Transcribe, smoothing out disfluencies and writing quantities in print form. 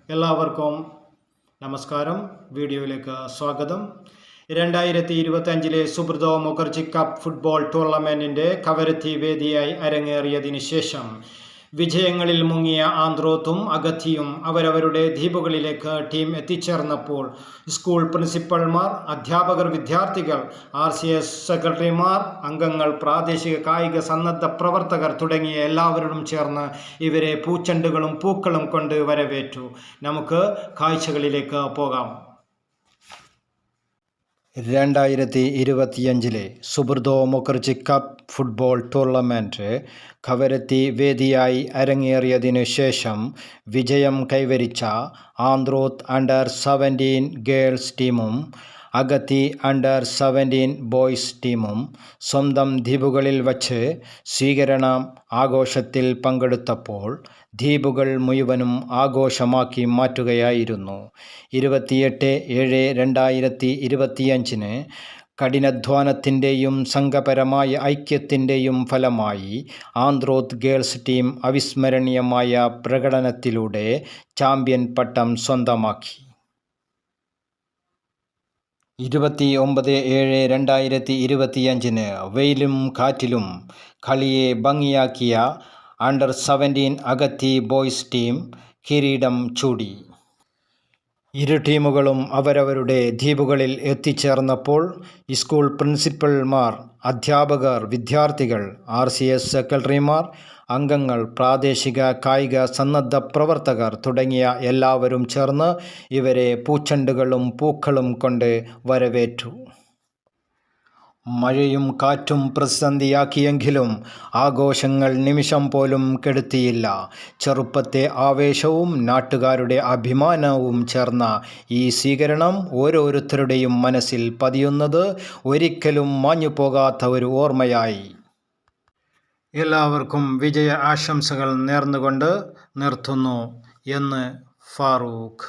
എല്ലാവർക്കും നമസ്കാരം. വീഡിയോയിലേക്ക് സ്വാഗതം. 2025 സുബ്രതോ മുഖർജി കപ്പ് ഫുട്ബോൾ ടൂർണമെൻറ്റിൻ്റെ കവരത്തി വേദിയായി അരങ്ങേറിയതിനു ശേഷം വിജയങ്ങളിൽ മുങ്ങിയ ആന്ത്രോത്തും അഗത്തിയും അവരവരുടെ ദ്വീപുകളിലേക്ക് ടീം എത്തിച്ചേർന്നപ്പോൾ സ്കൂൾ പ്രിൻസിപ്പൽമാർ, അധ്യാപകർ, വിദ്യാർത്ഥികൾ, RCS സെക്രട്ടറിമാർ, അംഗങ്ങൾ, പ്രാദേശിക കായിക സന്നദ്ധ പ്രവർത്തകർ തുടങ്ങിയ എല്ലാവരും ചേർന്ന് ഇവരെ പൂച്ചെണ്ടുകളും പൂക്കളും കൊണ്ട് വരവേറ്റു. നമുക്ക് കാഴ്ചകളിലേക്ക് പോകാം. 2025 Subroto Mukherjee cup football tournament Kavaratti വേദിയായി അരങ്ങേറിയതിനു ശേഷം വിജയം കൈവരിച്ച ആന്ത്രോത്ത് അണ്ടർ-17 ഗേൾസ് ടീമും അഗത്തി അണ്ടർ-17 ബോയ്സ് ടീമും സ്വന്തം ദ്വീപുകളിൽ വച്ച് സ്വീകരണ ആഘോഷത്തിൽ പങ്കെടുത്തപ്പോൾ ദ്വീപുകൾ മുഴുവനും ആഘോഷമാക്കി മാറ്റുകയായിരുന്നു. 28/7/2025 കഠിനാധ്വാനത്തിൻ്റെയും സംഘപരമായ ഐക്യത്തിൻ്റെയും ഫലമായി ആന്ത്രോത്ത് ഗേൾസ് ടീം അവിസ്മരണീയമായ പ്രകടനത്തിലൂടെ ചാമ്പ്യൻ പട്ടം സ്വന്തമാക്കി. 29/7/2025 വെയിലും കാറ്റിലും കളിയെ ഭംഗിയാക്കിയ അണ്ടർ-17 അഗത്തി ബോയ്സ് ടീം കിരീടം ചൂടി. ഇരു ടീമുകളും അവരവരുടെ ദ്വീപുകളിൽ എത്തിച്ചേർന്നപ്പോൾ സ്കൂൾ പ്രിൻസിപ്പൽമാർ, അധ്യാപകർ, വിദ്യാർത്ഥികൾ, RCS സെക്രട്ടറിമാർ, അംഗങ്ങൾ, പ്രാദേശിക കായിക സന്നദ്ധ പ്രവർത്തകർ തുടങ്ങിയ എല്ലാവരും ചേർന്ന് ഇവരെ പൂച്ചെണ്ടുകളും പൂക്കളും കൊണ്ട് വരവേറ്റു. മഴയും കാറ്റും പ്രതിസന്ധിയാക്കിയെങ്കിലും ആഘോഷങ്ങൾ നിമിഷം പോലും കെടുത്തിയില്ല. ചെറുപ്പത്തെ ആവേശവും നാട്ടുകാരുടെ അഭിമാനവും ചേർന്ന ഈ സ്വീകരണം ഓരോരുത്തരുടെയും മനസ്സിൽ പതിയുന്നത് ഒരിക്കലും മാഞ്ഞുപോകാത്ത ഒരു ഓർമ്മയായി. എല്ലാവർക്കും വിജയ ആശംസകൾ നേർന്നുകൊണ്ട് നിർത്തുന്നു എന്ന് ഫാറൂഖ്.